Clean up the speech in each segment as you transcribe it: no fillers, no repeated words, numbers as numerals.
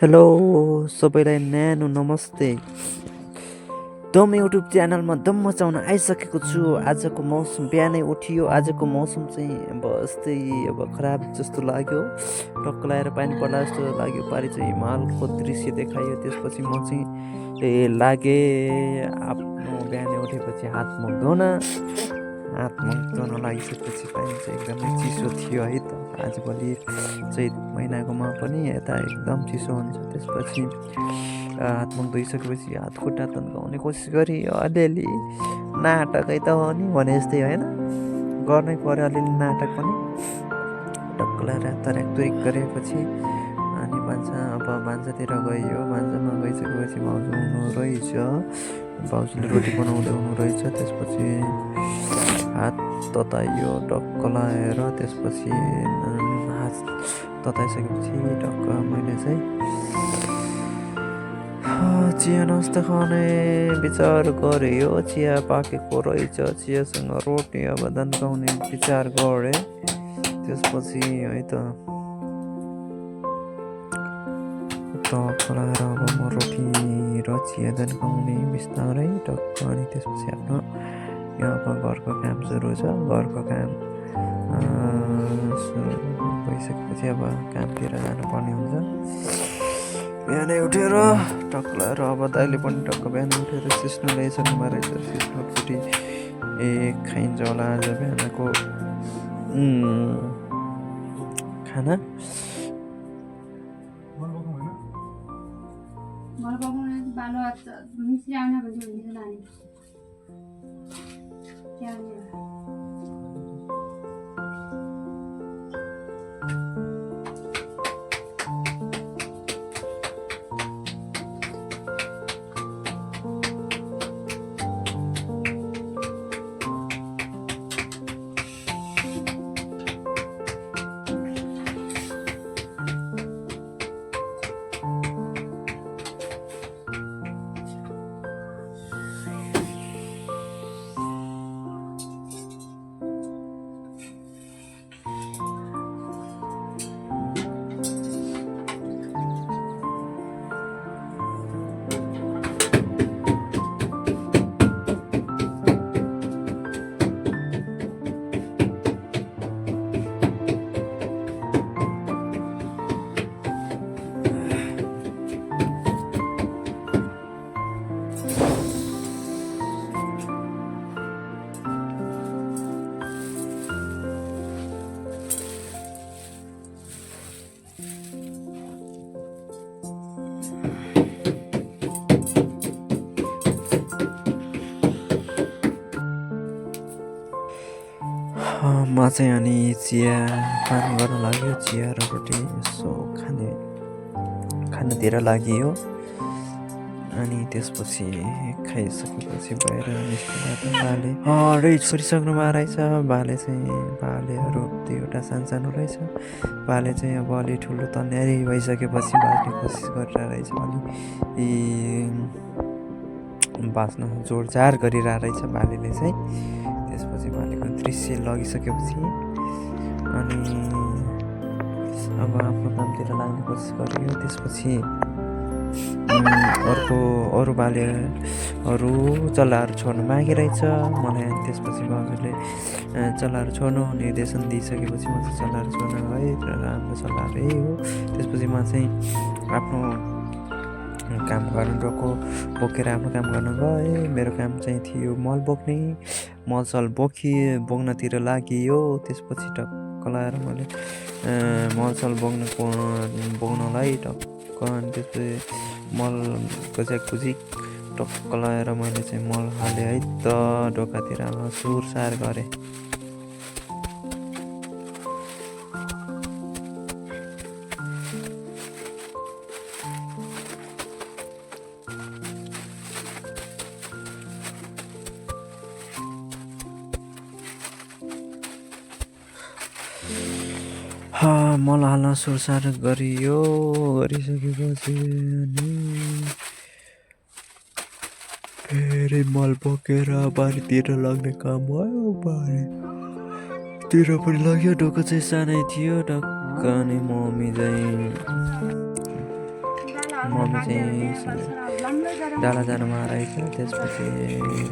Hello सबैलाई न्यानो नमस्ते। दम युट्युब च्यानलमा दम मचाउन आइसकेको छु। आजको मौसम बिहानै उठियो, आजको मौसम चाहिँ अब यस्तै खराब जस्तो लाग्यो। टक्क लगाएर पानी पर्ला जस्तो लाग्यो। पारि चाहिँ हिमालको दृश्य देखायो। त्यसपछि म चाहिँ लागेँ आफ्नो बिहानै उठेपछि हात मुख धुन लागिसकेपछि पानी चाहिँ एकदमै चिसो थियो है त। आजभोलि चैत महिनाकोमा पनि यता एकदम चिसो हुन्छ। त्यसपछि हात मुख धोइसकेपछि हात खुट्टा तन्काउने कोसिस गरेँ। अलिअलि नाटकै त हो नि भने जस्तै होइन, गर्नै पऱ्यो अलिअलि नाटक पनि। टक्कलाई तर्याक गरेपछि अनि भान्सातिर गइयो। भान्सामा गइसकेपछि भाउजू हुनु रहेछ, भाउजूले रोटी बनाउँदै हुनु रहेछ। त्यसपछि हात तताइयो टक्क लगाएर। त्यसपछि हात तताइसकेपछि टक्क मैले चाहिँ चिया नास्ता खाने विचार गरेँ। चिया पाकेको रहेछ, चियासँग रोटी अब तन्काउने विचार गरेँ। त्यसपछि है त लगाएर अब म रोटी र चिया तन्काउने बिस्तारै टक्क। अनि त्यसपछि आफ्नो अब घरको काम सुरु छ। घरको काम भइसकेपछि अब कामतिर जानुपर्ने हुन्छ। बिहानै उठेर टक्क लगाएर अब दाइले पनि टक्क बिहान उठेर सिस्नो ल्याइसक्नुमा रहेछ। सिस्नो छुट्टी खाइन्छ होला आज बिहानको खाना। म चाहिँ अनि चिया पान गर्न लाग्यो। चिया र रोटी यसो खानातिर लागियो। अनि त्यसपछि खाइसकेपछि बाहिर निस्किँदा बाले छोडिसक्नु रहेछ। बालेहरू 2वटा सानो रहेछ। बाले चाहिँ अब अलि ठुलो तन्यारी भइसकेपछि बाँच्ने कोसिस गरेर रहेछ। अलि बाँच्न जोडजाड गरिरहेको रहेछ बालेले चाहिँ। त्यसपछि बालेको दृश्य लगिसकेपछि अनि अब आफ्नो कामतिर लाग्ने कोसिस गरियो। त्यसपछि अरू बालेहरू चल्लाहरू छोड्नु बाँकी रहेछ मलाई। त्यसपछि भाउजूले चल्लाहरू छोड्नु निर्देशन दिइसकेपछि म चाहिँ चल्लाहरू छोड्न गएँ र राम्रो चल्लाहरू यही हो। त्यसपछि म चाहिँ आफ्नो काम गर्न बोकेर आफ्नो काम गर्न गएँ। मेरो काम चाहिँ थियो मल बोक्ने। मलसल बोक्नतिर लागियो। त्यसपछि टक्क लगाएर मैले मलसल बोक्नलाई टक्क। अनि त्यसपछि मल खोजिक टक्क लगाएर मैले चाहिँ मल हालेँ है त। ढोकातिर सुरसार गरेँ। मल हाल्न सुरसार गरिसकेपछि अनि फेरि मल बोकेर बारीतिर लाग्ने काम भयो। बारीतिर पनि लाग्यो। ढोका चाहिँ सानै थियो टक्क। अनि मम्मी चाहिँ मम्मी चाहिँ डाला जानुमा रहेछ। त्यसपछि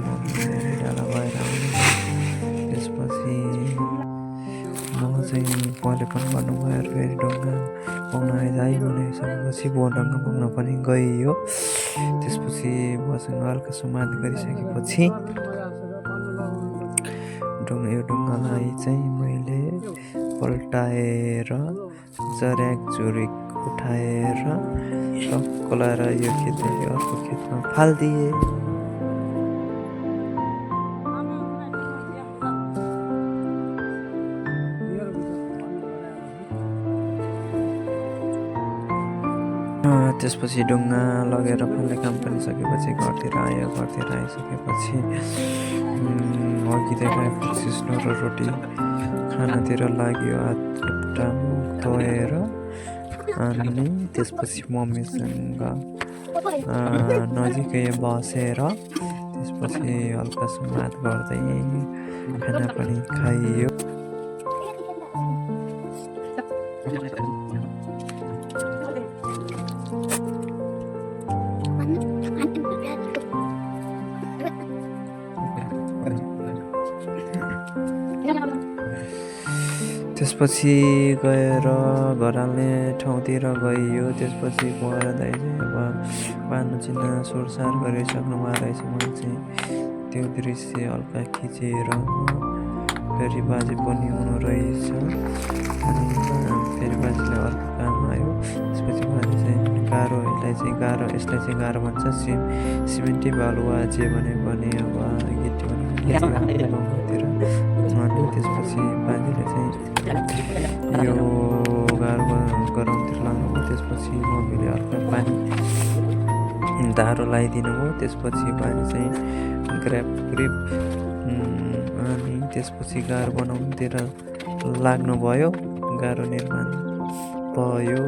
मम्मी डाला भएर आउने। त्यसपछि म चाहिँ पलेपन गर्नुभयो। फेरि ढुङ्गा पुग्न आइज भनिसकेपछि ढुङ्गा पुग्न पनि गइयो। त्यसपछि मसँग हल्का समात गरिसकेपछि यो ढुङ्गालाई चाहिँ मैले पल्टाएर जर्याक झुरिक उठाएर टक्क लाएर यो खेतदेखि अर्को खेतमा फालिदिएँ। त्यसपछि ढुङ्गा लगेर फाल्ने काम पनि सकेपछि घरतिर आयो। घरतिर आइसकेपछि अघिदेखि सिस्नो र रोटी खानातिर लाग्यो। हात खुट्टा मुख धोएर अनि त्यसपछि मम्मीसँग नजिकै बसेर त्यसपछि हल्का सुमात गर्दै खाना पनि खाइयो। त्यसपछि गएर घर हाल्ने ठाउँतिर गइयो। त्यसपछि गएर दाइ चाहिँ अब पानी चिन्न सोरसार गरिसक्नु भएको रहेछ। मैले चाहिँ त्यो दृश्य हल्का खिचेर फेरि बाजे पनि हुनु रहेछ। अनि फेरि बाजेले अर्को काम आयो। त्यसपछि बाजे चाहिँ यसलाई चाहिँ गाह्रो भन्छ। सिमेन्टी बालुवा जे भने पनि अब गिटी भने अनि त्यसपछि बाजेले चाहिँ यो गाह्रो गराउनतिर लानुभयो। त्यसपछि मम्मीले अर्को पानी धारो लगाइदिनु भयो। त्यसपछि बाजे चाहिँ ग्रिप अनि त्यसपछि गाह्रो बनाउनुतिर लाग्नुभयो। गाह्रो निर्माण भयो।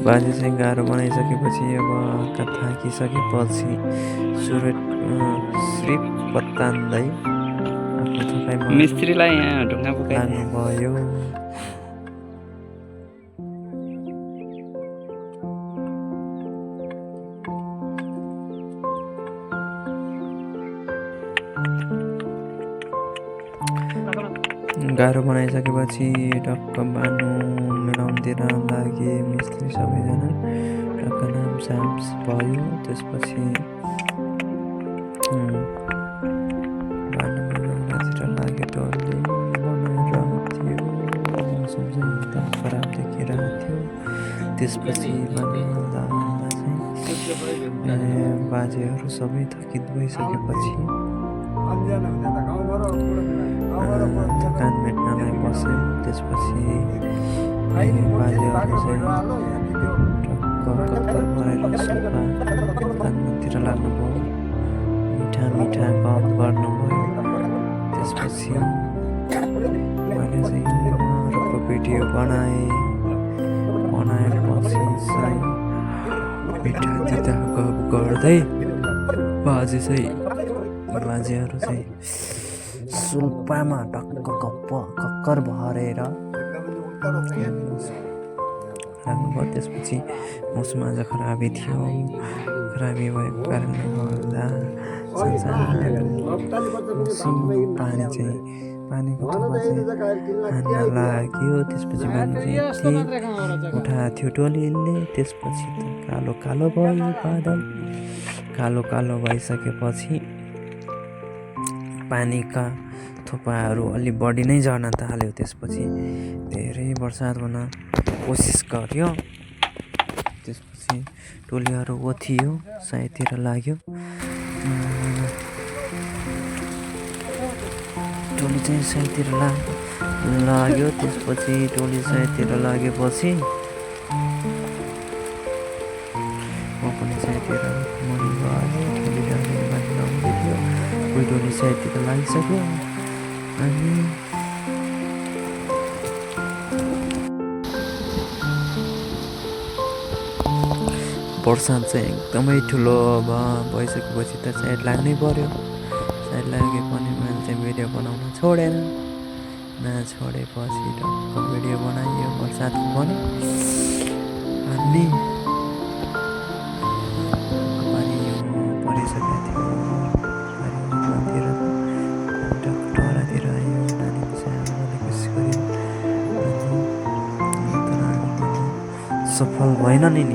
बाजे चाहिँ गाह्रो बनाइसकेपछि अब थाकिसकेपछि श्रीप पत्तान्दै आफ्नो थकाइमा मिस्त्रीलाई यहाँ ढुङ्गा लाग्नुभयो। गाह्रो बनाइसकेपछि टक्क बानु मिलाउनुतिर लागे मिस्त्री सबैजना। टक्क नाम साम्स भयो। त्यसपछि बानु मिलाउनतिर लाग्यो। डरले बनाएर थियो। मौसम चाहिँ एकदम खराब देखिरहेको थियो। त्यसपछि बानु चाहिँ बाजेहरू सबै थकित भइसकेपछि थकान मेट्नलाई बस्यो। त्यसपछि बाजेहरू चाहिँ टक्क कत्तर भरेर सोफा तान्नुतिर लाग्नुभयो। मिठा गफ गर्नुभयो। त्यसपछि मैले चाहिँ उहाँहरूको भिडियो बनाएपछि चाहिँ मिठा गफ गर्दै बाजेहरू चाहिँ सुल्पामा टक्क कक्कर भरेर लाग्नुभयो। त्यसपछि मौसम आज खराबी थियो। खराबी भएको कारणले गर्दा पानीको थोपा चाहिँ हान्न लाग्यो। त्यसपछि बानु चाहिँ उठाएको थियो टोलीले। त्यसपछि त कालो भयो बादल। कालो भइसकेपछि पानीका थोपाहरू अलि बढी नै झर्न थाल्यो। त्यसपछि धेरै बर्सात हुन कोसिस गर्यो। त्यसपछि टोलीहरू ओथियो, साइडतिर लाग्यो। टोली चाहिँ साइडतिर लाग्यो। त्यसपछि टोली साइडतिर लागेपछि म पनि साइडतिर मन गयो। टोलीले अलिअलि माथि लाउँदै थियो, कोही टोली साइडतिर लागिसक्यो। अनि वर्षा चाहिँ एकदमै ठुलो भइसकेपछि त साइड लाग्नै पर्यो। साइड लागे पनि मैले चाहिँ भिडियो बनाउन छोडेन। छोडेपछि टक्क भिडियो बनाइयो वर्षाको पनि। अनि परिसकेको थियो। टक्टरतिर आयो। नानीको चाहिँ आमाले कोसिस गर्यो, सफल भएन नि।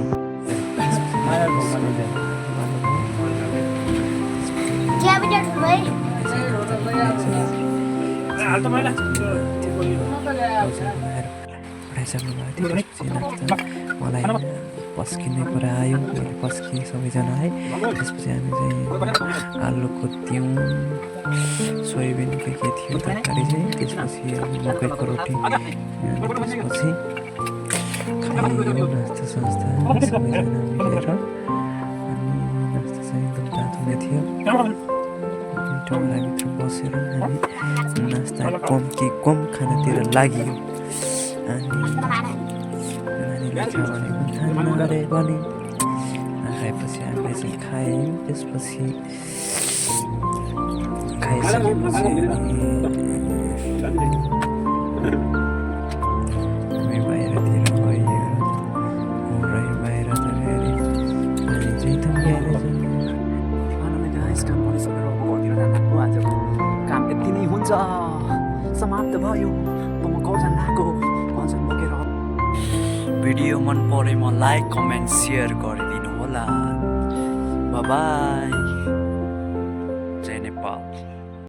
मलाई पस्किने कुरा आयो। मैले पस्किएँ सबैजना है। त्यसपछि हामी चाहिँ आलुको तिउन, सोयाबिन के थियो तरकारी चाहिँ, त्यसपछि मकैको रोटी, त्यसपछि खाइयो नास्ता सास्ता सबैजना मिलेर। अनि नास्ता चाहिँ एकदम तातो नै थियो। भित्र बसेर हामी नास्ता कम खानातिर लागियो। अनि नानीले छ भनेको खाना अरे पनि खाएपछि हामीले चाहिँ खायौँ। त्यसपछि खाइसकेपछि हामी बाहिरतिर गयो। बाहिर त फेरि पानी चाहिँ थम्किएर काम गरिसकेर घरतिर जानको आजको काम यति नै हुन्छ, समाप्त भयो। म गाउँ जान आएको भजन बोकेर। भिडियो मन परेमा लाइक, कमेन्ट, सेयर गरिदिनु होला। बाई।